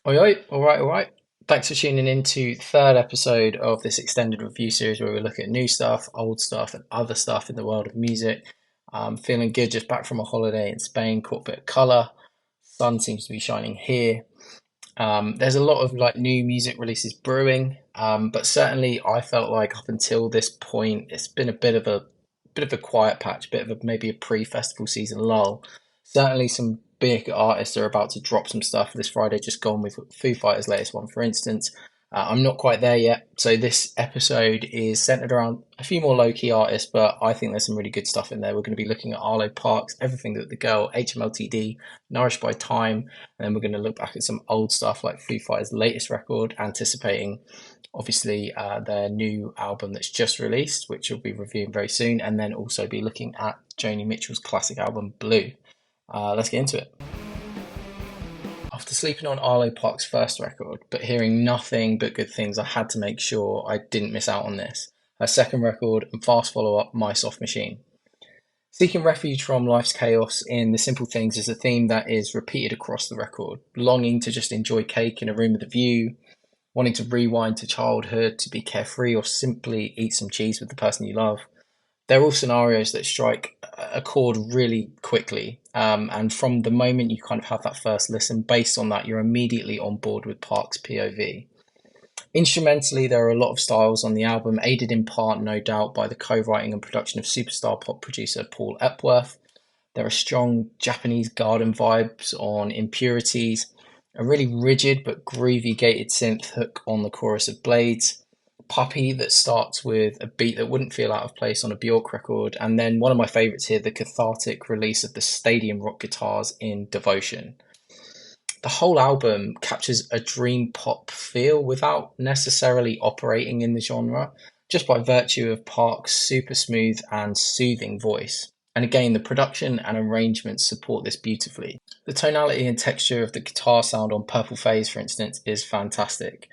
Oi, oi, all right. Thanks for tuning in to third episode of this extended review series where we look at new stuff, old stuff, and other stuff in the world of music. Feeling good, just back from a holiday in Spain, caught a bit of colour. Sun seems to be shining here. There's a lot of like new music releases brewing, but certainly I felt like up until this point, it's been a bit of a quiet patch, bit of a maybe a pre-festival season lull. Certainly, some big artists are about to drop some stuff this Friday. Just gone with Foo Fighters' latest one, for instance. I'm not quite there yet, so this episode is centered around a few more low-key artists, but I think there's some really good stuff in there. We're going to be looking at Arlo Parks, Everything That the Girl, HMLTD, Nourished by Time, and then we're going to look back at some old stuff like Foo Fighters' latest record, anticipating obviously their new album that's just released, which we'll be reviewing very soon, and then also be looking at Joni Mitchell's classic album Blue. Let's get into it. After sleeping on Arlo Park's first record, but hearing nothing but good things, I had to make sure I didn't miss out on this. Her second record and fast follow up, My Soft Machine. Seeking refuge from life's chaos in the simple things is a theme that is repeated across the record. Longing to just enjoy cake in a room with a view, wanting to rewind to childhood, to be carefree, or simply eat some cheese with the person you love. They're all scenarios that strike a chord really quickly. And from the moment you kind of have that first listen, based on that, you're immediately on board with Park's POV. Instrumentally, there are a lot of styles on the album, aided in part, no doubt, by the co-writing and production of superstar pop producer Paul Epworth. There are strong Japanese garden vibes on Impurities, a really rigid but groovy gated synth hook on the chorus of Blades, Puppy that starts with a beat that wouldn't feel out of place on a Bjork record, and then one of my favourites here, the cathartic release of the stadium rock guitars in Devotion. The whole album captures a dream pop feel without necessarily operating in the genre, just by virtue of Park's super smooth and soothing voice. And again, the production and arrangements support this beautifully. The tonality and texture of the guitar sound on Purple Phase, for instance, is fantastic.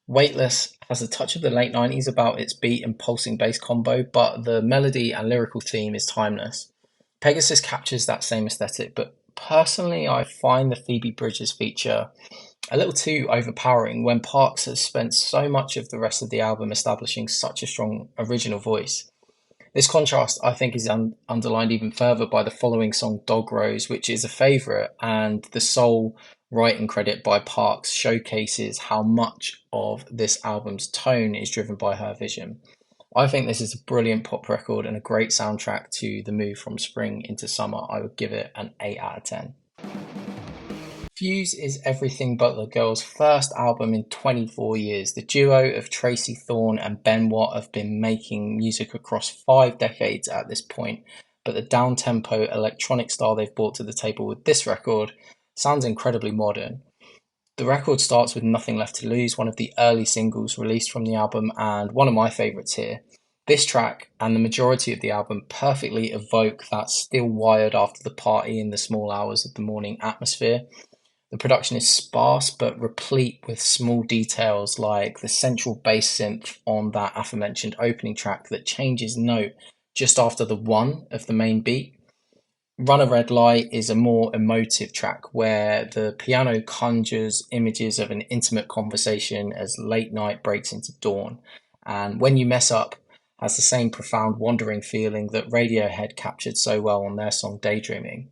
Weightless has a touch of the late 90s about its beat and pulsing bass combo, but the melody and lyrical theme is timeless. Pegasus captures that same aesthetic, but personally, I find the Phoebe Bridgers feature a little too overpowering when Parks has spent so much of the rest of the album establishing such a strong original voice. This contrast, I think, is underlined even further by the following song, Dog Rose, which is a favourite, and the sole writing credit by Parks showcases how much of this album's tone is driven by her vision. I think this is a brilliant pop record and a great soundtrack to the move from spring into summer. I would give it an 8 out of 10. Fuse is everything but the girls' first album in 24 years. The duo of Tracy Thorn and Ben Watt have been making music across 5 decades at this point, but the down-tempo electronic style they've brought to the table with this record sounds incredibly modern. The record starts with Nothing Left to Lose, one of the early singles released from the album, and one of my favourites here. This track and the majority of the album perfectly evoke that still wired after the party in the small hours of the morning atmosphere. The production is sparse but replete with small details like the central bass synth on that aforementioned opening track that changes note just after the one of the main beat. Run a Red Light is a more emotive track where the piano conjures images of an intimate conversation as late night breaks into dawn. And When You Mess Up has the same profound wandering feeling that Radiohead captured so well on their song Daydreaming.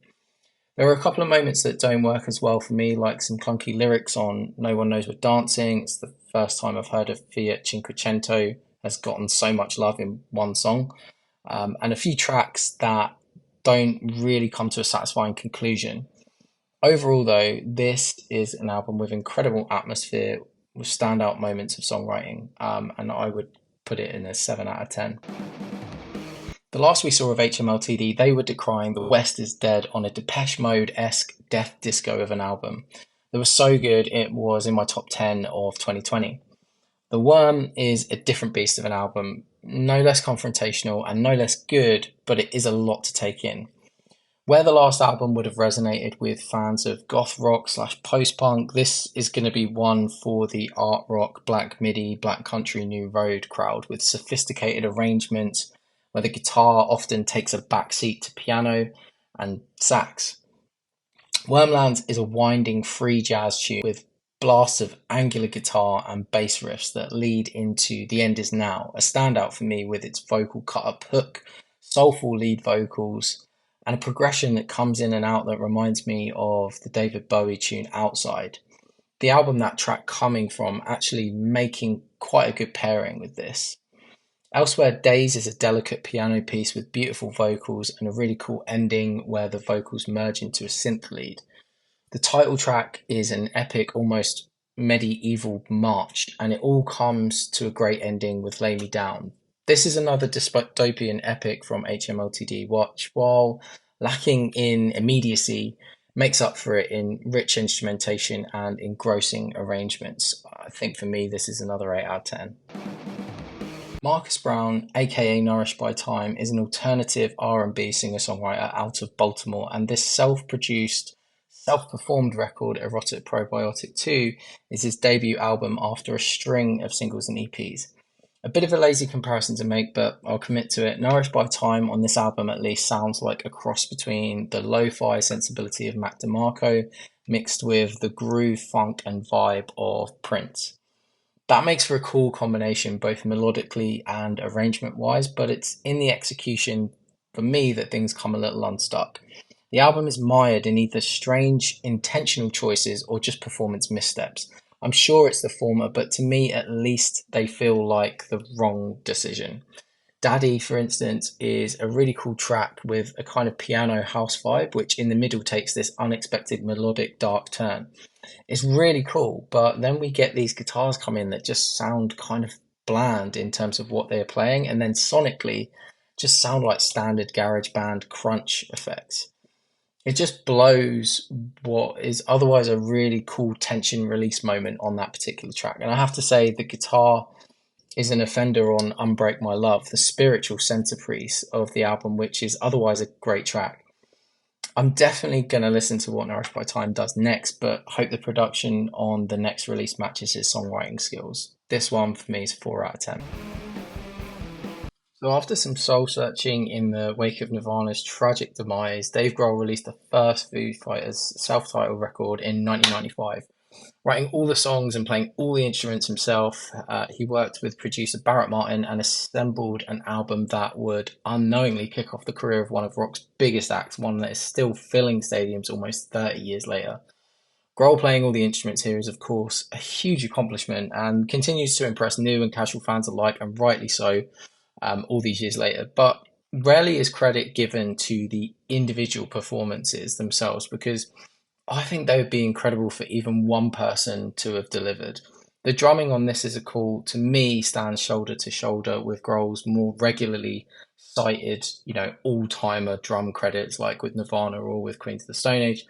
There are a couple of moments that don't work as well for me, like some clunky lyrics on No One Knows We're Dancing. It's the first time I've heard of Fiat Cinquecento has gotten so much love in one song. And a few tracks that don't really come to a satisfying conclusion. Overall, though, this is an album with incredible atmosphere, with standout moments of songwriting, and I would put it in a 7 out of 10. The last we saw of HMLTD, they were decrying The West is Dead on a Depeche Mode-esque death disco of an album that was so good it was in my top 10 of 2020. The Worm is a different beast of an album, no less confrontational and no less good, but it is a lot to take in. Where the last album would have resonated with fans of goth rock / post-punk, this is going to be one for the art rock, black midi, black country, new road crowd with sophisticated arrangements where the guitar often takes a backseat to piano and sax. Wormlands is a winding free jazz tune with blasts of angular guitar and bass riffs that lead into The End Is Now, a standout for me with its vocal cut-up hook, soulful lead vocals, and a progression that comes in and out that reminds me of the David Bowie tune Outside. The album that track coming from actually making quite a good pairing with this. Elsewhere Days is a delicate piano piece with beautiful vocals and a really cool ending where the vocals merge into a synth lead. The title track is an epic, almost medieval march, and it all comes to a great ending with Lay Me Down. This is another dystopian epic from HMLTD, which, while lacking in immediacy, makes up for it in rich instrumentation and engrossing arrangements. I think for me, this is another 8 out of 10. Marcus Brown, aka Nourished by Time, is an alternative R&B singer-songwriter out of Baltimore, and this self-produced, self-performed record, Erotic Probiotic 2, is his debut album after a string of singles and EPs. A bit of a lazy comparison to make, but I'll commit to it. Nourished by Time on this album at least sounds like a cross between the lo-fi sensibility of Mac DeMarco mixed with the groove, funk and vibe of Prince. That makes for a cool combination, both melodically and arrangement-wise, but it's in the execution, for me, that things come a little unstuck. The album is mired in either strange, intentional choices or just performance missteps. I'm sure it's the former, but to me, at least, they feel like the wrong decision. Daddy, for instance, is a really cool track with a kind of piano house vibe, which in the middle takes this unexpected melodic dark turn. It's really cool, but then we get these guitars come in that just sound kind of bland in terms of what they're playing, and then sonically just sound like standard garage band crunch effects. It just blows what is otherwise a really cool tension release moment on that particular track. And I have to say, the guitar is an offender on Unbreak My Love, the spiritual centerpiece of the album, which is otherwise a great track. I'm definitely going to listen to what Nourished by Time does next, but hope the production on the next release matches his songwriting skills. This one for me is 4 out of 10. So after some soul searching in the wake of Nirvana's tragic demise, Dave Grohl released the first Foo Fighters self-titled record in 1995. Writing all the songs and playing all the instruments himself, he worked with producer Barrett Martin and assembled an album that would unknowingly kick off the career of one of rock's biggest acts, one that is still filling stadiums almost 30 years later. Grohl playing all the instruments here is, of course, a huge accomplishment and continues to impress new and casual fans alike, and rightly so, all these years later. But rarely is credit given to the individual performances themselves, because I think they would be incredible for even one person to have delivered. The drumming on this is a call, to me, stands shoulder to shoulder with Grohl's more regularly cited, all-timer drum credits like with Nirvana or with Queens of the Stone Age.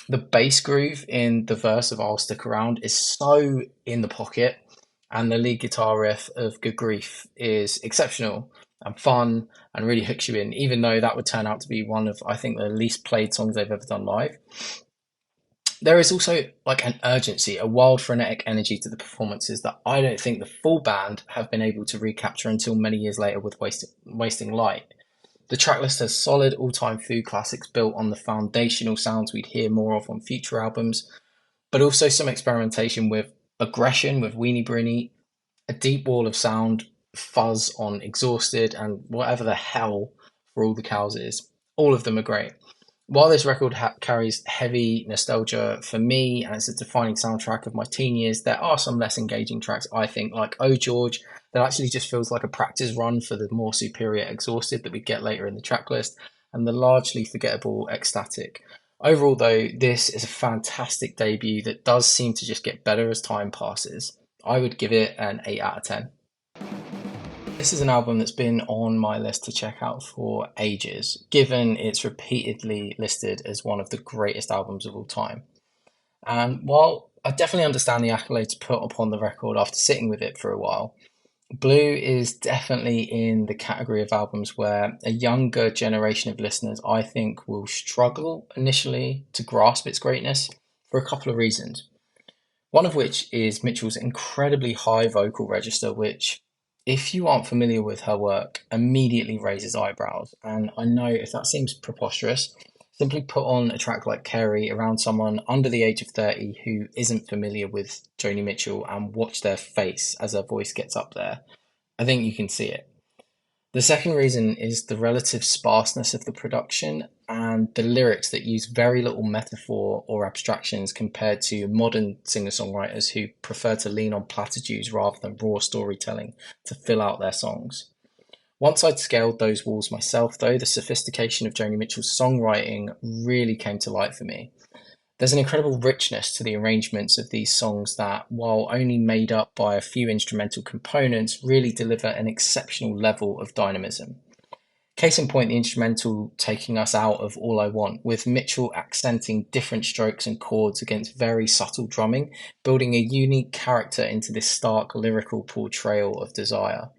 The bass groove in the verse of I'll Stick Around is so in the pocket, and the lead guitar riff of Good Grief is exceptional and fun and really hooks you in, even though that would turn out to be one of, I think, the least played songs they've ever done live. There is also like an urgency, a wild frenetic energy to the performances that I don't think the full band have been able to recapture until many years later with Wasting Light. The tracklist has solid all-time Foo classics built on the foundational sounds we'd hear more of on future albums, but also some experimentation with aggression with Weenie Brinny, a deep wall of sound, fuzz on Exhausted, and whatever the hell For All the Cows is. All of them are great. While this record carries heavy nostalgia for me, and it's a defining soundtrack of my teen years, there are some less engaging tracks, I think, like Oh George, that actually just feels like a practice run for the more superior Exhausted that we get later in the tracklist, and the largely forgettable Ecstatic. Overall, though, this is a fantastic debut that does seem to just get better as time passes. I would give it an 8 out of 10. This is an album that's been on my list to check out for ages, given it's repeatedly listed as one of the greatest albums of all time. And while I definitely understand the accolades put upon the record after sitting with it for a while, Blue is definitely in the category of albums where a younger generation of listeners, I think, will struggle initially to grasp its greatness for a couple of reasons. One of which is Mitchell's incredibly high vocal register, which, if you aren't familiar with her work, immediately raises eyebrows. And I know if that seems preposterous, Simply put on a track like Carey around someone under the age of 30 who isn't familiar with Joni Mitchell and watch their face as her voice gets up there. I think you can see it. The second reason is the relative sparseness of the production and the lyrics that use very little metaphor or abstractions compared to modern singer-songwriters who prefer to lean on platitudes rather than raw storytelling to fill out their songs. Once I'd scaled those walls myself, though, the sophistication of Joni Mitchell's songwriting really came to light for me. There's an incredible richness to the arrangements of these songs that, while only made up by a few instrumental components, really deliver an exceptional level of dynamism. Case in point, the instrumental taking us out of All I Want, with Mitchell accenting different strokes and chords against very subtle drumming, building a unique character into this stark lyrical portrayal of desire.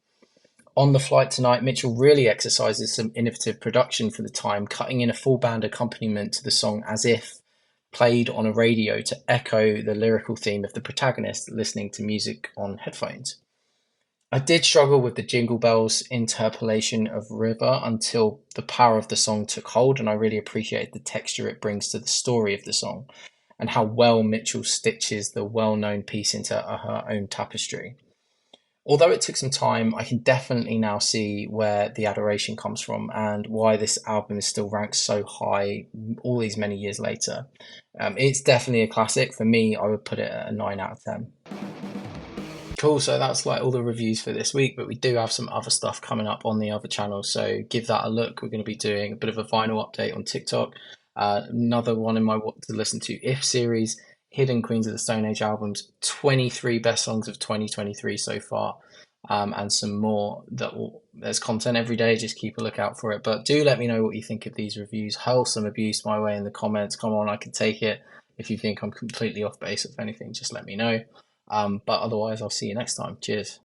On the Flight Tonight, Mitchell really exercises some innovative production for the time, cutting in a full band accompaniment to the song as if played on a radio to echo the lyrical theme of the protagonist listening to music on headphones. I did struggle with the Jingle Bells interpolation of River until the power of the song took hold, and I really appreciate the texture it brings to the story of the song and how well Mitchell stitches the well-known piece into her own tapestry. Although it took some time, I can definitely now see where the adoration comes from and why this album is still ranked so high all these many years later. It's definitely a classic. For me, I would put it at a 9 out of 10. Cool, so that's like all the reviews for this week, but we do have some other stuff coming up on the other channel, so give that a look. We're going to be doing a bit of a vinyl update on TikTok, another one in my What to Listen to If series, Hidden Queens of the Stone Age albums, 23 best songs of 2023 so far, and some more. There's content every day, just keep a lookout for it. But do let me know what you think of these reviews. Hurl some abuse my way in the comments. Come on, I can take it. If you think I'm completely off base of anything, just let me know. But otherwise, I'll see you next time. Cheers.